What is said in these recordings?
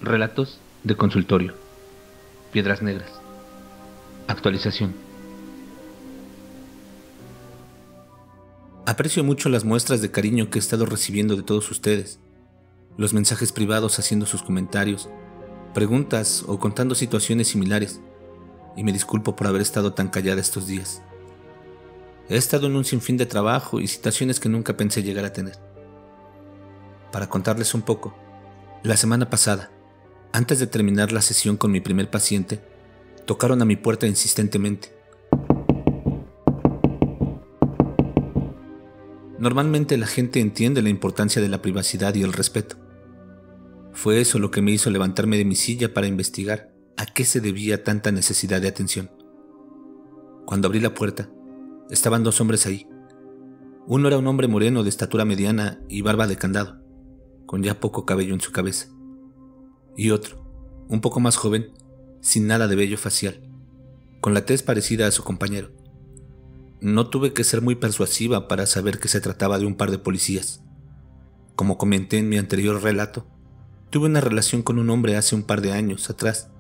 Relatos de consultorio. Piedras Negras. Actualización. Aprecio mucho las muestras de cariño que he estado recibiendo de todos ustedes, los mensajes privados haciendo sus comentarios, preguntas o contando situaciones similares, y me disculpo por haber estado tan callada estos días. He estado en un sinfín de trabajo y situaciones que nunca pensé llegar a tener. Para contarles un poco, la semana pasada, antes de terminar la sesión con mi primer paciente, tocaron a mi puerta insistentemente. Normalmente la gente entiende la importancia de la privacidad y el respeto. Fue eso lo que me hizo levantarme de mi silla para investigar a qué se debía tanta necesidad de atención. Cuando abrí la puerta, estaban dos hombres ahí. Uno era un hombre moreno de estatura mediana y barba de candado, con ya poco cabello en su cabeza. Y otro, un poco más joven, sin nada de vello facial, con la tez parecida a su compañero. No tuve que ser muy persuasiva para saber que se trataba de un par de policías. Como comenté en mi anterior relato, tuve una relación con un hombre hace un par de años atrás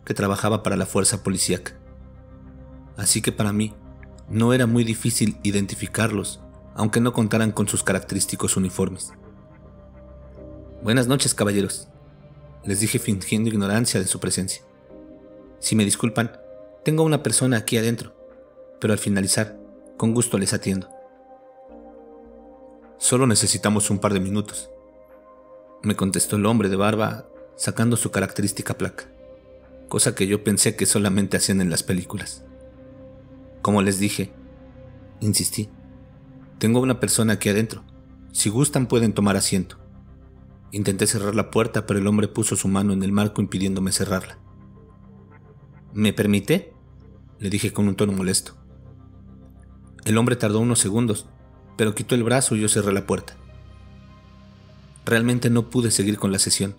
que trabajaba para la fuerza policíaca. Así que para mí no era muy difícil identificarlos, aunque no contaran con sus característicos uniformes. «Buenas noches, caballeros», les dije fingiendo ignorancia de su presencia. «Si me disculpan, tengo a una persona aquí adentro, pero al finalizar, con gusto les atiendo». «Solo necesitamos un par de minutos», me contestó el hombre de barba, sacando su característica placa, cosa que yo pensé que solamente hacían en las películas. «Como les dije», insistí, «tengo a una persona aquí adentro. Si gustan pueden tomar asiento». Intenté cerrar la puerta, pero el hombre puso su mano en el marco impidiéndome cerrarla. «¿Me permite?», le dije con un tono molesto. El hombre tardó unos segundos, pero quitó el brazo y yo cerré la puerta. Realmente no pude seguir con la sesión,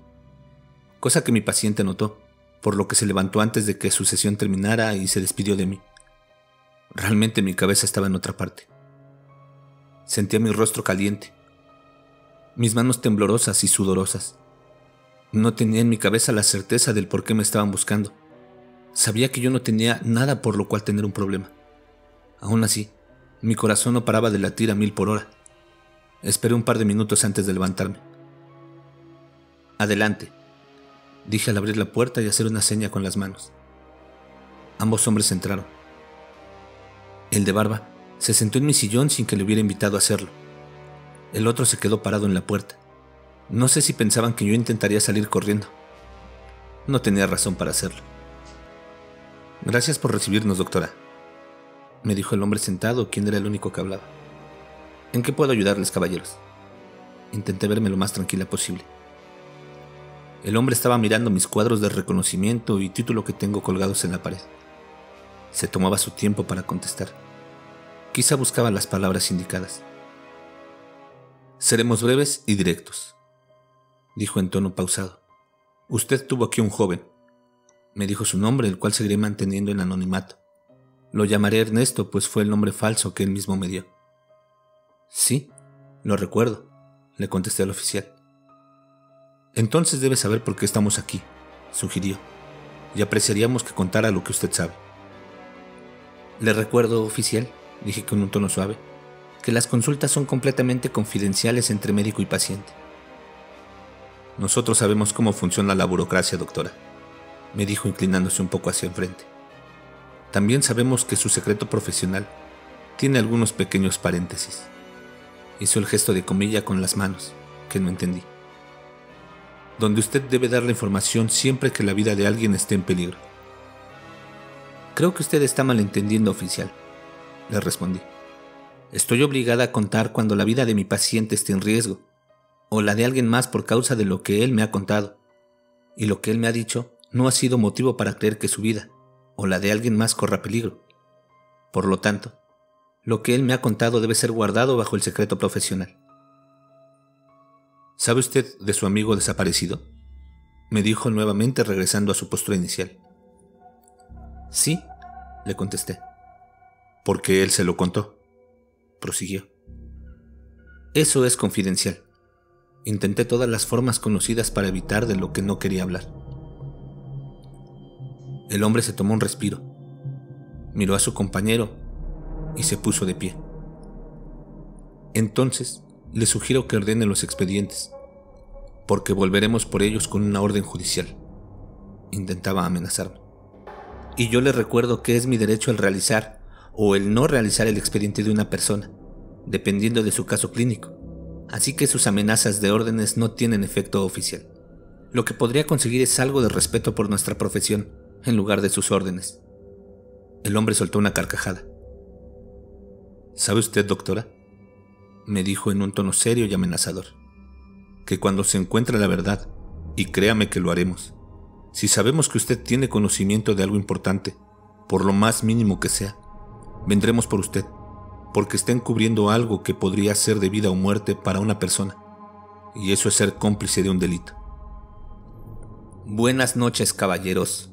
cosa que mi paciente notó, por lo que se levantó antes de que su sesión terminara y se despidió de mí. Realmente mi cabeza estaba en otra parte. Sentía mi rostro caliente, mis manos temblorosas y sudorosas. No tenía en mi cabeza la certeza del por qué me estaban buscando. Sabía que yo no tenía nada por lo cual tener un problema. Aún así, mi corazón no paraba de latir a 1000 por hora. Esperé un par de minutos antes de levantarme. «Adelante», dije al abrir la puerta y hacer una seña con las manos. Ambos hombres entraron. El de barba se sentó en mi sillón sin que le hubiera invitado a hacerlo. El otro se quedó parado en la puerta. No sé si pensaban que yo intentaría salir corriendo. No tenía razón para hacerlo. «Gracias por recibirnos, doctora», me dijo el hombre sentado, quien era el único que hablaba. «¿En qué puedo ayudarles, caballeros?». Intenté verme lo más tranquila posible. El hombre estaba mirando mis cuadros de reconocimiento y título que tengo colgados en la pared. Se tomaba su tiempo para contestar. Quizá buscaba las palabras indicadas. «Seremos breves y directos», dijo en tono pausado. «Usted tuvo aquí un joven». Me dijo su nombre, el cual seguiré manteniendo en anonimato. Lo llamaré Ernesto, pues fue el nombre falso que él mismo me dio. «Sí, lo recuerdo», le contesté al oficial. «Entonces debe saber por qué estamos aquí», sugirió, «y apreciaríamos que contara lo que usted sabe». «Le recuerdo, oficial», dije con un tono suave, «que las consultas son completamente confidenciales entre médico y paciente». «Nosotros sabemos cómo funciona la burocracia, doctora», me dijo inclinándose un poco hacia enfrente. «También sabemos que su secreto profesional tiene algunos pequeños paréntesis». Hizo el gesto de comilla con las manos, que no entendí. «Donde usted debe dar la información siempre que la vida de alguien esté en peligro». «Creo que usted está malentendiendo, oficial», le respondí. «Estoy obligada a contar cuando la vida de mi paciente esté en riesgo, o la de alguien más por causa de lo que él me ha contado, y lo que él me ha dicho no ha sido motivo para creer que su vida, o la de alguien más, corra peligro. Por lo tanto, lo que él me ha contado debe ser guardado bajo el secreto profesional». «¿Sabe usted de su amigo desaparecido?», me dijo nuevamente regresando a su postura inicial. «Sí», le contesté. «Porque él se lo contó», prosiguió. «Eso es confidencial. Intenté todas las formas conocidas para evitar de lo que no quería hablar. El hombre se tomó un respiro, miró a su compañero y se puso de pie. Entonces, le sugiero que ordene los expedientes, porque volveremos por ellos con una orden judicial. Intentaba amenazarme. Y yo le recuerdo que es mi derecho el realizar o el no realizar el expediente de una persona, dependiendo de su caso clínico. Así que sus amenazas de órdenes no tienen efecto oficial. Lo que podría conseguir es algo de respeto por nuestra profesión, en lugar de sus órdenes. El hombre soltó una carcajada. ¿Sabe usted, doctora?, me dijo en un tono serio y amenazador, que cuando se encuentre la verdad, y créame que lo haremos, si sabemos que usted tiene conocimiento de algo importante, por lo más mínimo que sea, vendremos por usted, porque está encubriendo algo que podría ser de vida o muerte para una persona, y eso es ser cómplice de un delito. Buenas noches, caballeros,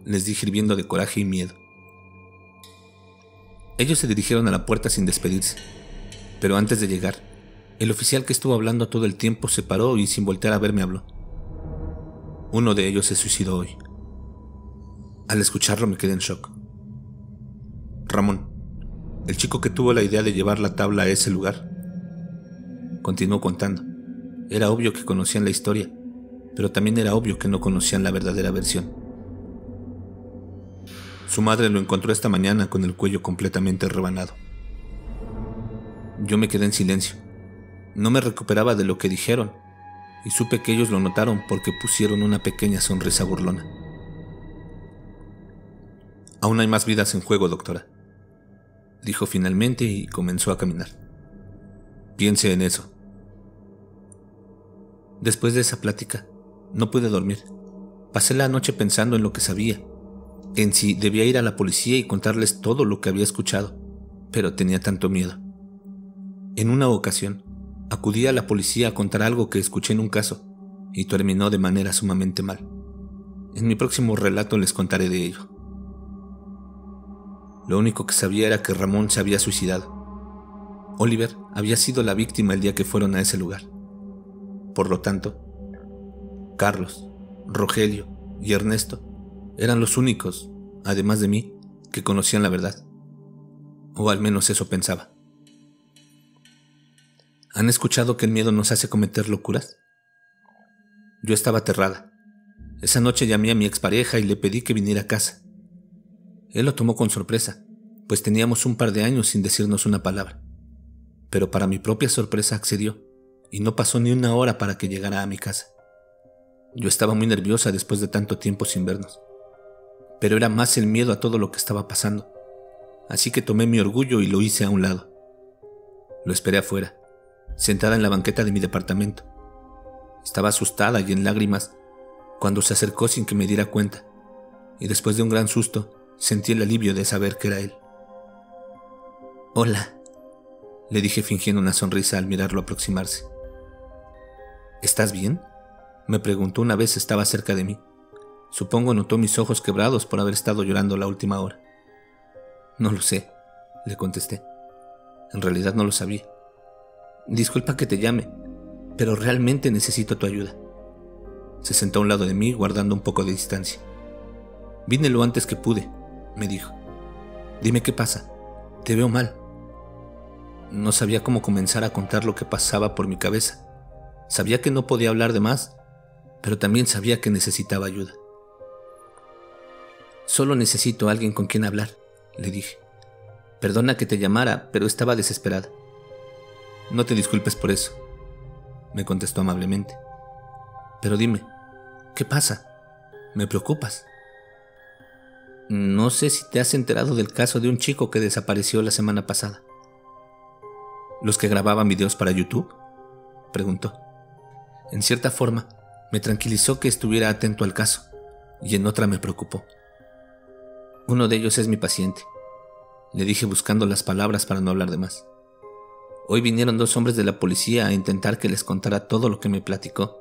les dije hirviendo de coraje y miedo. Ellos se dirigieron a la puerta sin despedirse, pero antes de llegar, el oficial que estuvo hablando todo el tiempo se paró y sin voltear a verme habló. Uno de ellos se suicidó hoy. Al escucharlo me quedé en shock. Ramón, el chico que tuvo la idea de llevar la tabla a ese lugar. Continuó contando. Era obvio que conocían la historia, pero también era obvio que no conocían la verdadera versión. Su madre lo encontró esta mañana con el cuello completamente rebanado. Yo me quedé en silencio. No me recuperaba de lo que dijeron, y supe que ellos lo notaron porque pusieron una pequeña sonrisa burlona. Aún hay más vidas en juego, doctora, dijo finalmente y comenzó a caminar. Piense en eso. Después de esa plática, no pude dormir. Pasé la noche pensando en lo que sabía, en si debía ir a la policía y contarles todo lo que había escuchado, pero tenía tanto miedo. En una ocasión, acudí a la policía a contar algo que escuché en un caso, y terminó de manera sumamente mal. En mi próximo relato les contaré de ello. Lo único que sabía era que Ramón se había suicidado. Oliver había sido la víctima el día que fueron a ese lugar. Por lo tanto, Carlos, Rogelio y Ernesto eran los únicos, además de mí, que conocían la verdad. O al menos eso pensaba. ¿Han escuchado que el miedo nos hace cometer locuras? Yo estaba aterrada. Esa noche llamé a mi expareja y le pedí que viniera a casa. Él lo tomó con sorpresa, pues teníamos un par de años sin decirnos una palabra. Pero para mi propia sorpresa accedió, y no pasó ni una hora para que llegara a mi casa. Yo estaba muy nerviosa después de tanto tiempo sin vernos, pero era más el miedo a todo lo que estaba pasando. Así que tomé mi orgullo y lo hice a un lado. Lo esperé afuera, sentada en la banqueta de mi departamento. Estaba asustada y en lágrimas cuando se acercó sin que me diera cuenta, y después de un gran susto, sentí el alivio de saber que era él. «Hola», le dije fingiendo una sonrisa al mirarlo aproximarse. «¿Estás bien?», me preguntó una vez estaba cerca de mí. Supongo notó mis ojos quebrados por haber estado llorando la última hora. «No lo sé», le contesté. En realidad no lo sabía. «Disculpa que te llame, pero realmente necesito tu ayuda». Se sentó a un lado de mí, guardando un poco de distancia. «Vine lo antes que pude», me dijo. «Dime qué pasa. Te veo mal». No sabía cómo comenzar a contar lo que pasaba por mi cabeza. Sabía que no podía hablar de más, pero también sabía que necesitaba ayuda. «Solo necesito a alguien con quien hablar», le dije. «Perdona que te llamara, pero estaba desesperada». «No te disculpes por eso», me contestó amablemente. «Pero dime, ¿qué pasa? Me preocupas». «No sé si te has enterado del caso de un chico que desapareció la semana pasada». «¿Los que grababan videos para YouTube?», preguntó. En cierta forma, me tranquilizó que estuviera atento al caso, y en otra me preocupó. «Uno de ellos es mi paciente», le dije buscando las palabras para no hablar de más. «Hoy vinieron 2 hombres de la policía a intentar que les contara todo lo que me platicó.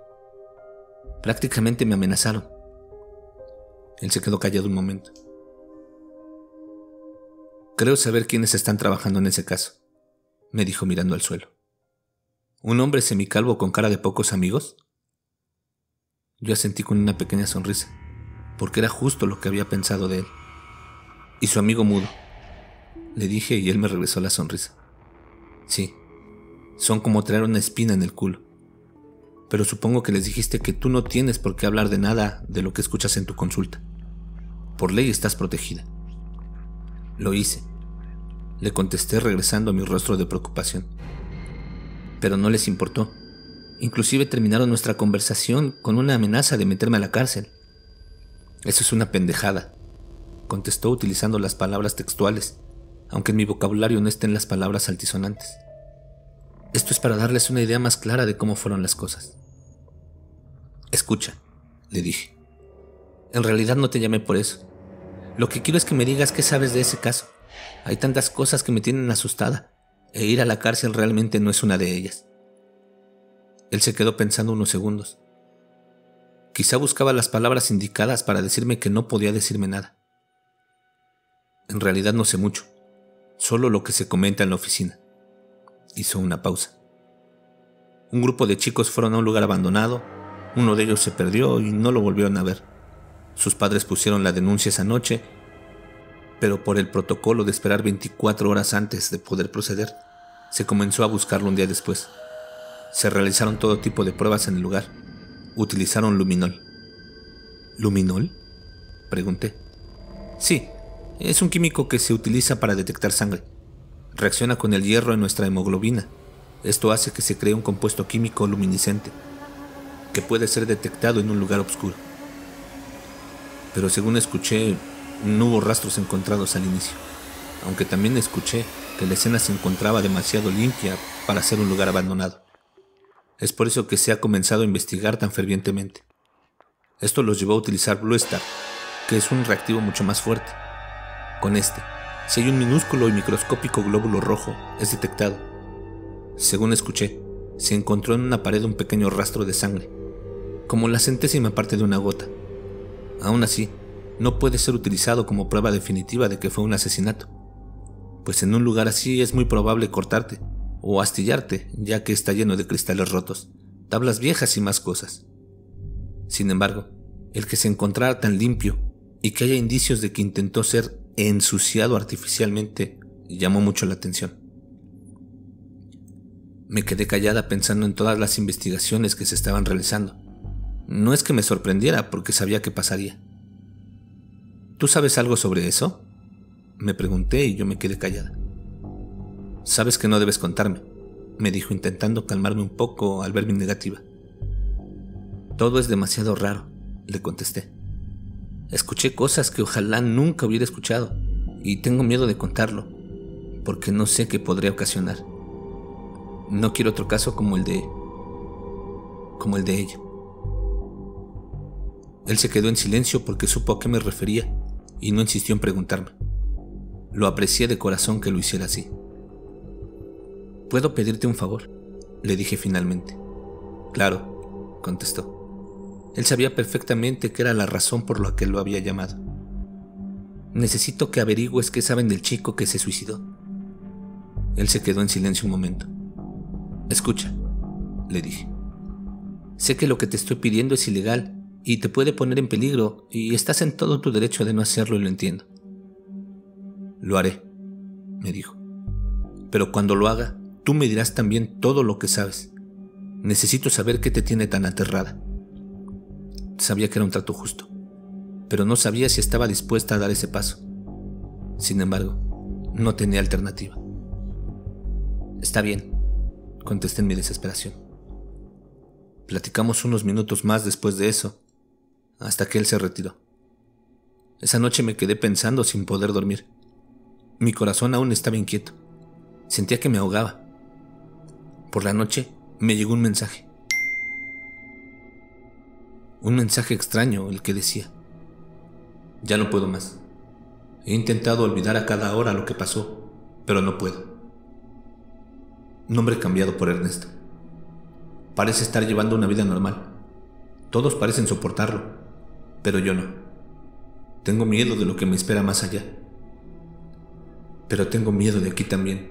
Prácticamente me amenazaron». Él se quedó callado un momento. «Creo saber quiénes están trabajando en ese caso», me dijo mirando al suelo. ¿Un hombre semicalvo con cara de pocos amigos? Yo asentí con una pequeña sonrisa, porque era justo lo que había pensado de él. ¿Y su amigo mudo?, le dije, y él me regresó la sonrisa. Sí, son como traer una espina en el culo. Pero supongo que les dijiste que tú no tienes por qué hablar de nada de lo que escuchas en tu consulta. Por ley estás protegida. Lo hice, le contesté regresando a mi rostro de preocupación. Pero no les importó. Inclusive terminaron nuestra conversación con una amenaza de meterme a la cárcel. Eso es una pendejada, contestó utilizando las palabras textuales, aunque en mi vocabulario no estén las palabras altisonantes. Esto es para darles una idea más clara de cómo fueron las cosas. Escucha, le dije. En realidad no te llamé por eso. Lo que quiero es que me digas qué sabes de ese caso. Hay tantas cosas que me tienen asustada, e ir a la cárcel realmente no es una de ellas. Él se quedó pensando unos segundos. Quizá buscaba las palabras indicadas para decirme que no podía decirme nada. En realidad no sé mucho, solo lo que se comenta en la oficina. Hizo una pausa. Un grupo de chicos fueron a un lugar abandonado, uno de ellos se perdió y no lo volvieron a ver. Sus padres pusieron la denuncia esa noche, pero por el protocolo de esperar 24 horas antes de poder proceder, se comenzó a buscarlo un día después. Se realizaron todo tipo de pruebas en el lugar. Utilizaron luminol. ¿Luminol?, pregunté. Sí, es un químico que se utiliza para detectar sangre. Reacciona con el hierro en nuestra hemoglobina. Esto hace que se cree un compuesto químico luminiscente, que puede ser detectado en un lugar oscuro. Pero según escuché, no hubo rastros encontrados al inicio, aunque también escuché que la escena se encontraba demasiado limpia para ser un lugar abandonado. Es por eso que se ha comenzado a investigar tan fervientemente. Esto los llevó a utilizar Blue Star, que es un reactivo mucho más fuerte. Con este, si hay un minúsculo y microscópico glóbulo rojo, es detectado. Según escuché, se encontró en una pared un pequeño rastro de sangre, como la centésima parte de una gota. Aún así, no puede ser utilizado como prueba definitiva de que fue un asesinato, pues en un lugar así es muy probable cortarte o astillarte, ya que está lleno de cristales rotos, tablas viejas y más cosas. Sin embargo, el que se encontrara tan limpio y que haya indicios de que intentó ser ensuciado artificialmente llamó mucho la atención. Me quedé callada pensando en todas las investigaciones que se estaban realizando. No es que me sorprendiera, porque sabía que pasaría. ¿Tú sabes algo sobre eso?, me pregunté, y yo me quedé callada. Sabes que no debes contarme, me dijo, intentando calmarme un poco al ver mi negativa. Todo es demasiado raro, le contesté. Escuché cosas que ojalá nunca hubiera escuchado, y tengo miedo de contarlo, porque no sé qué podría ocasionar. No quiero otro caso como el de ella. Él se quedó en silencio porque supo a qué me refería y no insistió en preguntarme. Lo aprecié de corazón que lo hiciera así. ¿Puedo pedirte un favor?, le dije finalmente. Claro, contestó. Él sabía perfectamente que era la razón por la que lo había llamado. Necesito que averigües qué saben del chico que se suicidó. Él se quedó en silencio un momento. Escucha, le dije. Sé que lo que te estoy pidiendo es ilegal y te puede poner en peligro, y estás en todo tu derecho de no hacerlo, y lo entiendo. Lo haré, me dijo. Pero cuando lo haga, tú me dirás también todo lo que sabes. Necesito saber qué te tiene tan aterrada. Sabía que era un trato justo, pero no sabía si estaba dispuesta a dar ese paso. Sin embargo, no tenía alternativa. Está bien, contesté en mi desesperación. Platicamos unos minutos más después de eso, hasta que él se retiró. Esa noche me quedé pensando sin poder dormir. Mi corazón aún estaba inquieto. Sentía que me ahogaba. Por la noche me llegó un mensaje. Un mensaje extraño, el que decía: ya no puedo más. He intentado olvidar a cada hora lo que pasó, pero no puedo. Nombre cambiado por Ernesto. Parece estar llevando una vida normal. Todos parecen soportarlo, pero yo no. Tengo miedo de lo que me espera más allá. Pero tengo miedo de aquí también.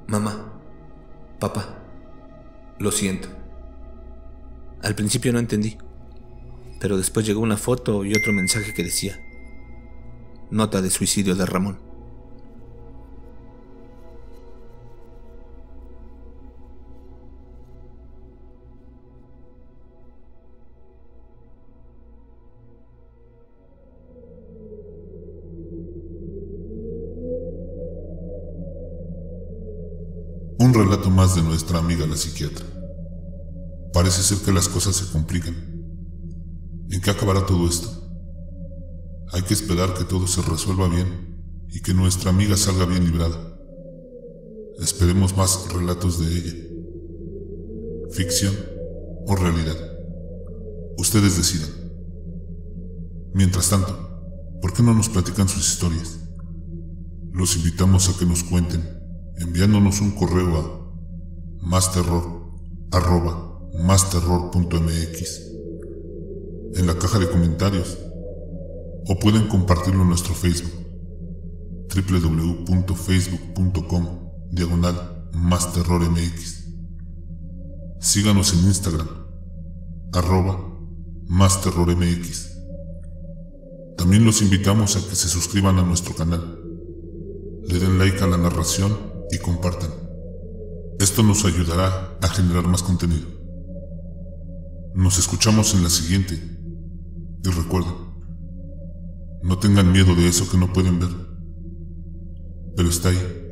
Mamá, papá, Lo siento. Al principio no entendí, pero después llegó una foto y otro mensaje que decía: nota de suicidio de Ramón. Un relato más de nuestra amiga la psiquiatra. Parece ser que las cosas se complican. ¿En qué acabará todo esto? Hay que esperar que todo se resuelva bien y que nuestra amiga salga bien librada. Esperemos más relatos de ella. ¿Ficción o realidad? Ustedes decidan. Mientras tanto, ¿por qué no nos platican sus historias? Los invitamos a que nos cuenten enviándonos un correo a masterror@masterror.mx en la caja de comentarios, o pueden compartirlo en nuestro Facebook www.facebook.com/masterrormx. Síganos en Instagram @masterrormx. También los invitamos a que se suscriban a nuestro canal, le den like a la narración y compartan. Esto nos ayudará a generar más contenido. Nos escuchamos en la siguiente. Y recuerden, no tengan miedo de eso que no pueden ver, pero está ahí.